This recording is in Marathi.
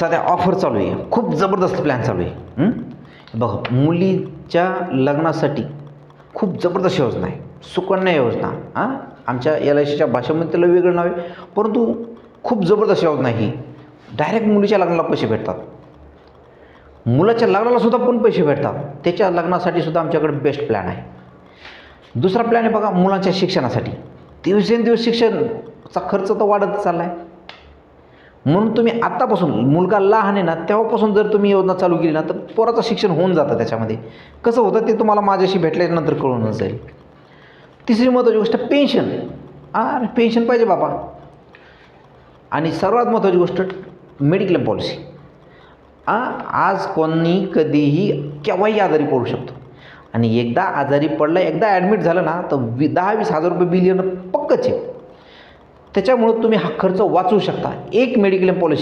सध्या ऑफर चालू आहे, खूप जबरदस्त प्लॅन चालू आहे. बघा, मुलीच्या लग्नासाठी खूप जबरदस्त योजना आहे, सुकन्या योजना. आमच्या LICच्या भाषेमध्ये त्याला वेगळं नाव आहे, परंतु खूप जबरदस्त योजना आहे ही. डायरेक्ट मुलीच्या लग्नाला पैसे भेटतात, मुलाच्या लग्नाला सुद्धा पण पैसे भेटतात. त्याच्या लग्नासाठी सुद्धा आमच्याकडे बेस्ट प्लॅन आहे. दुसरा प्लॅन आहे बघा, मुलांच्या शिक्षणासाठी. दिवसेंदिवस शिक्षणाचा खर्च तर वाढत चालला आहे, म्हणून तुम्ही आत्तापासून, मुलगा लहान आहे ना तेव्हापासून जर तुम्ही योजना चालू केली ना तर पोराचं शिक्षण होऊन जातं. त्याच्यामध्ये कसं होतं ते तुम्हाला माझ्याशी भेटल्यानंतर कळून जाईल. तिसरी महत्त्वाची गोष्ट पेन्शन. पेन्शन पाहिजे बाबा. आणि सर्वात महत्त्वाची गोष्ट मेडिक्लेम पॉलिसी. आज कोणी कधीही केव्हाही आजारी पडू शकतो, आणि एकदा आजारी पडला, एकदा ॲडमिट झालं ना तर 10-20 हजार रुपये बिल येणं पक्कच आहे. त्याच्यामुळं तुम्ही हा खर्च वाचवू शकता. एक मेडिक्लेम पॉलिसी